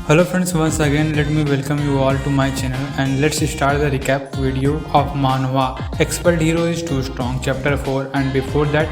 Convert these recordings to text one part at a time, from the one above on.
Hello friends, once again let me welcome you all to my channel and let's start the recap video of Manhwa. Expelled hero is too strong, chapter 4. And before that,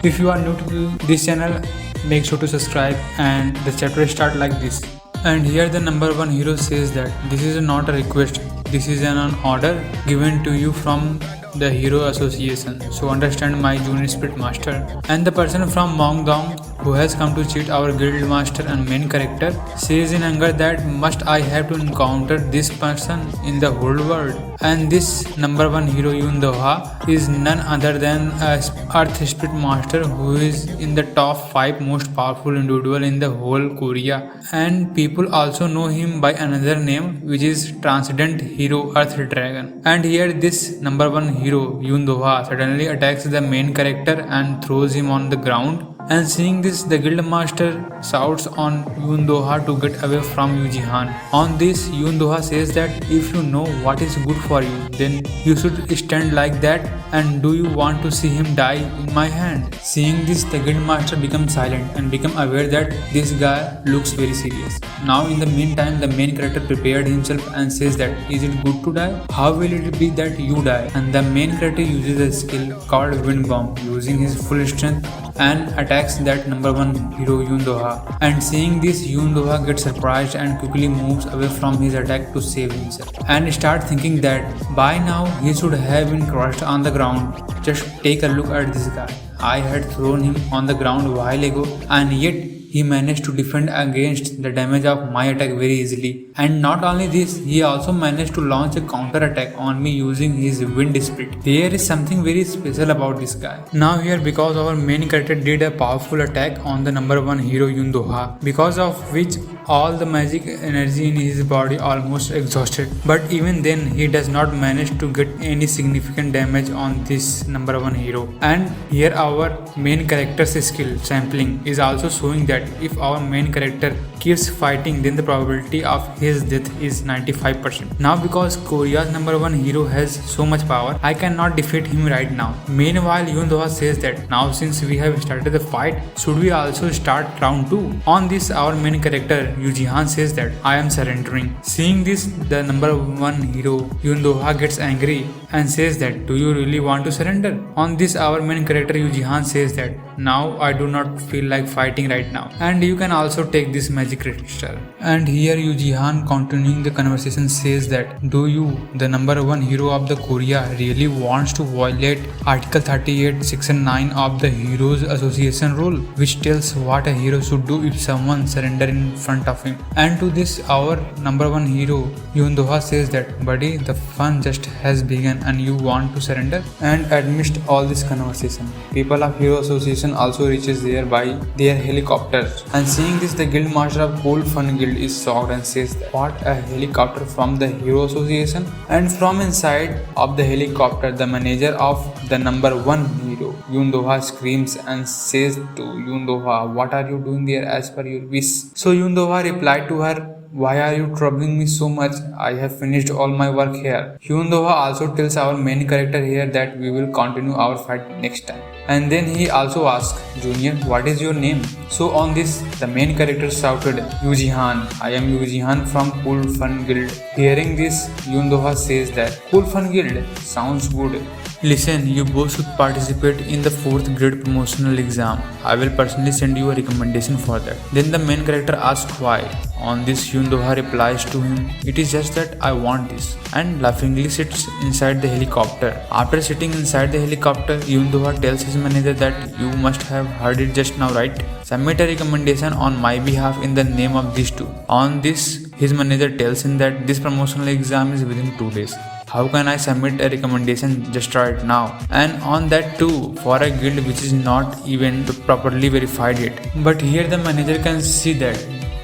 if you are new to this channel, make sure to subscribe, and the chapter start like this. And here the number one hero says that this is not a request, this is an order given to you from the Hero Association. So understand my junior spirit master. And the person from Mongdong who has come to cheat our guild master and main character says in anger that must I have to encounter this person in the whole world. And this number one hero Yundoha is none other than a earth spirit master who is in the top 5 most powerful individual in the whole Korea. And people also know him by another name, which is Transcendent Hero Earth Dragon. And here this number one hero Yundoha suddenly attacks the main character and throws him on the ground. And seeing this, the guild master shouts on Yundoha to get away from Yujihan. On this, Yundoha says that if you know what is good for you, then you should stand like that. And do you want to see him die in my hand? Seeing this, the guild master becomes silent and become aware that this guy looks very serious. Now in the meantime, the main character prepared himself and says that is it good to die? How will it be that you die? And the main character uses a skill called Wind Bomb, using his full strength and attacks that number one hero Yundoha. And seeing this, Yundoha gets surprised and quickly moves away from his attack to save himself and start thinking that by now he should have been crushed on the ground. Just take a look at this guy. I had thrown him on the ground a while ago, and yet he managed to defend against the damage of my attack very easily. And not only this, he also managed to launch a counter attack on me using his wind spirit. There is something very special about this guy. Now here, because our main character did a powerful attack on the number one hero Yundoha, because of which all the magic energy in his body almost exhausted. But even then, he does not manage to get any significant damage on this number one hero. And here our main character's skill sampling is also showing that if our main character keeps fighting, then the probability of his death is 95%. Now because Korea's number one hero has so much power, I cannot defeat him right now. Meanwhile, Yundoha says that now since we have started the fight, should we also start round 2? On this, our main character Yujihan says that I am surrendering. Seeing this, the number one hero Yundoha gets angry and says that do you really want to surrender? On this, our main character Yujihan says that now I do not feel like fighting right now, and you can also take this magic crystal. And here Yujihan, continuing the conversation, says that do you, the number one hero of the Korea, really wants to violate Article 38 Section 9 of the Heroes Association rule, which tells what a hero should do if someone surrender in front of him. And to this, our number one hero Yundoha says that buddy, the fun just has begun and you want to surrender. And amidst all this conversation, people of Hero Association also reaches there by their helicopters. And seeing this, the guild master of Cool Fun Guild is shocked and says that, what, a helicopter from the Hero Association? And from inside of the helicopter, the manager of the number one hero Yundoha screams and says to Yundoha, what are you doing there as per your wish? So Yundoha replied to her, why are you troubling me so much? I have finished all my work here. Yundoha also tells our main character here that we will continue our fight next time. And then he also asks, Junior, what is your name? So on this, the main character shouted, Yujihan. I am Yujihan from Cool Fun Guild. Hearing this, Yundoha says that Cool Fun Guild sounds good. Listen, you both should participate in the 4th grade promotional exam. I will personally send you a recommendation for that. Then the main character asks why. On this, Yundoha replies to him, it is just that I want this, and laughingly sits inside the helicopter. After sitting inside the helicopter, Yundoha tells his manager that you must have heard it just now, right? Submit a recommendation on my behalf in the name of these two. On this, his manager tells him that this promotional exam is within 2 days. How can I submit a recommendation just right now? And on that too, for a guild which is not even properly verified yet. But here the manager can see that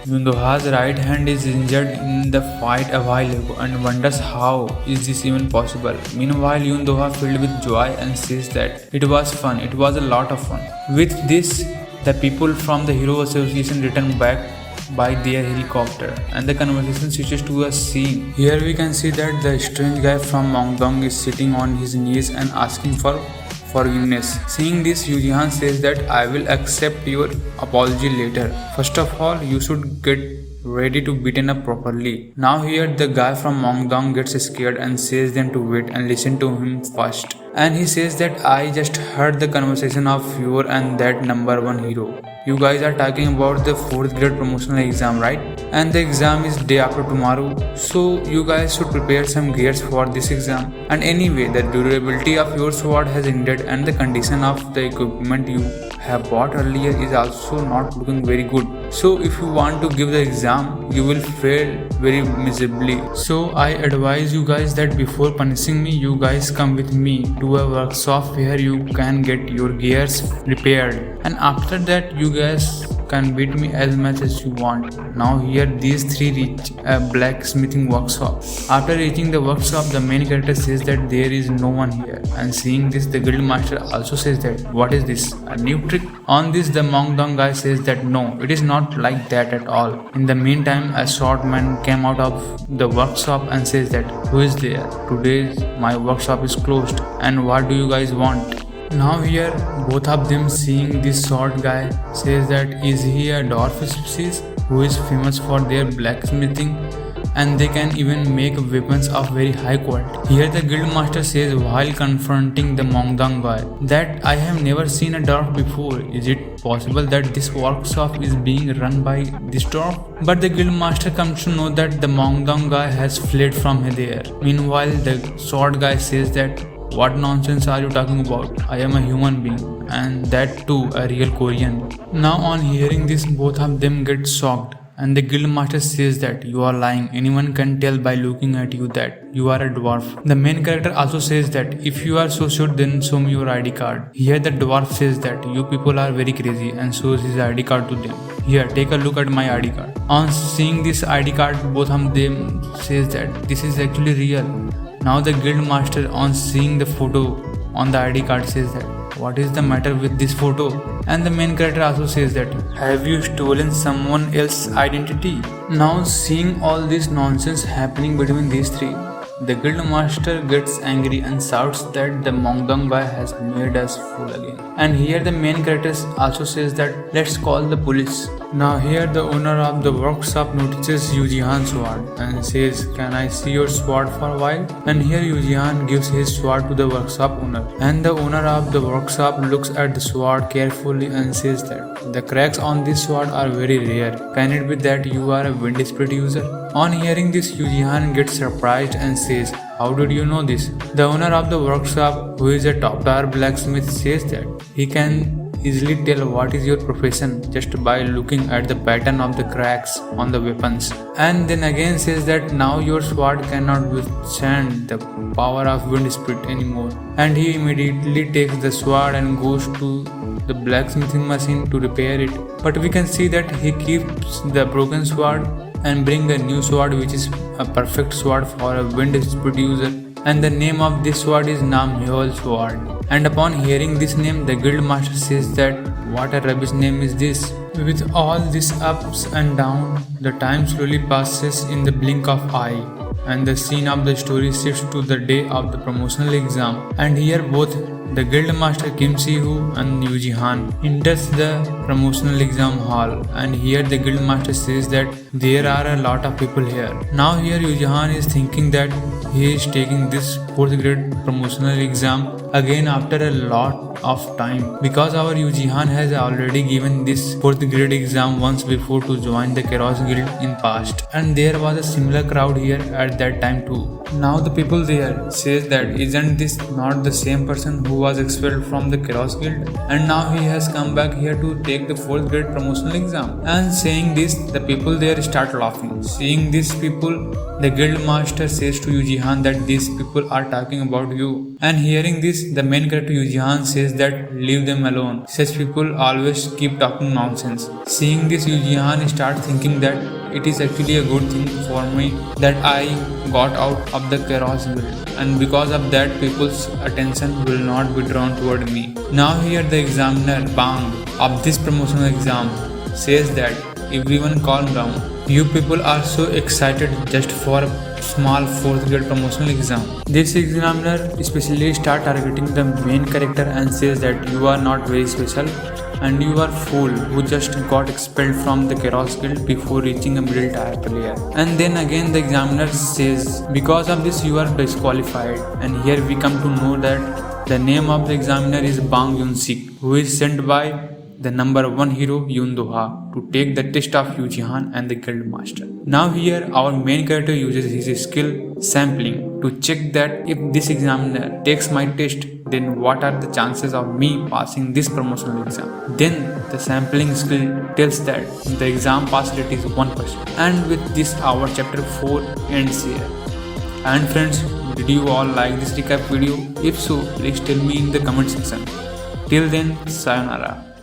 Yundoha's right hand is injured in the fight a while ago and wonders how is this even possible. Meanwhile, Yundoha filled with joy and says that it was fun, it was a lot of fun. With this, the people from the Hero Association return back by their helicopter and the conversation switches to a scene. Here we can see that the strange guy from Mongdong is sitting on his knees and asking for forgiveness. Seeing this, Yujihan says that I will accept your apology later. First of all, you should get ready to beaten up properly. Now here the guy from Mongdong gets scared and says them to wait and listen to him first. And he says that I just heard the conversation of your and that number one hero. You guys are talking about the 4th grade promotional exam, right? And the exam is day after tomorrow. So you guys should prepare some gears for this exam. And anyway, the durability of your sword has ended and the condition of the equipment you have bought earlier is also not looking very good. So if you want to give the exam, you will fail very miserably. So I advise you guys that before punishing me, you guys come with me to a workshop where you can get your gears repaired. And after that, you guys can beat me as much as you want. Now here these three reach a blacksmithing workshop. After reaching the workshop, the main character says that there is no one here. And seeing this, the guild master also says that what is this, a new trick? On this, the Mongdong guy says that no, it is not like that at all. In the meantime, a short man came out of the workshop and says that who is there? Today my workshop is closed and what do you guys want? Now here both of them seeing this short guy says that is he a dwarf species who is famous for their blacksmithing and they can even make weapons of very high quality. Here the guild master says while confronting the Mongdong guy that I have never seen a dwarf before. Is it possible that this workshop is being run by this dwarf? But the guild master comes to know that the Mongdong guy has fled from there. Meanwhile the short guy says that what nonsense are you talking about? I am a human being and that too a real Korean. Now on hearing this, both of them get shocked and the guild master says that you are lying. Anyone can tell by looking at you that you are a dwarf. The main character also says that if you are so sure then show me your ID card. Here the dwarf says that you people are very crazy and shows his ID card to them. Here take a look at my ID card. On seeing this ID card, both of them says that this is actually real. Now the guild master on seeing the photo on the ID card says that what is the matter with this photo? And the main character also says that have you stolen someone else's identity? Now seeing all this nonsense happening between these three, the guild master gets angry and shouts that the Mongdong guy has made us fool again. And here the main character also says that let's call the police. Now here the owner of the workshop notices Yujihan's sword and says can I see your sword for a while? And here Yujihan gives his sword to the workshop owner. And the owner of the workshop looks at the sword carefully and says that the cracks on this sword are very rare. Can it be that you are a wind spirit user? On hearing this, Yujihan gets surprised and says, how did you know this? The owner of the workshop, who is a top-tier blacksmith, says that he can easily tell what is your profession just by looking at the pattern of the cracks on the weapons. And then again says that now your sword cannot withstand the power of wind spirit anymore. And he immediately takes the sword and goes to the blacksmithing machine to repair it. But we can see that he keeps the broken sword and bring a new sword which is a perfect sword for a wind spirit user. And the name of this sword is Namhyol sword. And upon hearing this name, the guild master says that what a rubbish name is this. With all these ups and downs, the time slowly passes in the blink of eye. And the scene of the story shifts to the day of the promotional exam. And here both the guild master Kim Si-hoo and Yujihan enters the promotional exam hall. And here the guild master says that there are a lot of people here. Now here Yujihan is thinking that he is taking this 4th grade promotional exam again after a lot of time, because our Yujihan has already given this 4th grade exam once before to join the Keros guild in past, and there was a similar crowd here at that time too. Now the people there says that isn't this not the same person who was expelled from the Keros guild and now he has come back here to take the 4th grade promotional exam? And saying this, the people there start laughing. Seeing these people, the guild master says to Yujihan that these people are talking about you. And hearing this, the main character Yujihan says that leave them alone. Such people always keep talking nonsense. Seeing this, Yujihan starts thinking that it is actually a good thing for me that I got out of the Keros guild, and because of that people's attention will not be drawn toward me. Now here the examiner Bang of this promotional exam says that everyone calm down. You people are so excited just for a small 4th grade promotional exam. This examiner especially start targeting the main character and says that you are not very special and you are fool who just got expelled from the Chaos Guild before reaching a middle tier player. And then again the examiner says because of this you are disqualified, and here we come to know that the name of the examiner is Bang Yun-sik, who is sent by the number 1 hero Yoon Do-ha to take the test of Yu Jihan and the guild master. Now here our main character uses his skill sampling to check that if this examiner takes my test, then what are the chances of me passing this promotional exam. Then the sampling skill tells that the exam pass rate is 1%. And with this our chapter 4 ends here. And friends, did you all like this recap video? If so, please tell me in the comment section. Till then, sayonara.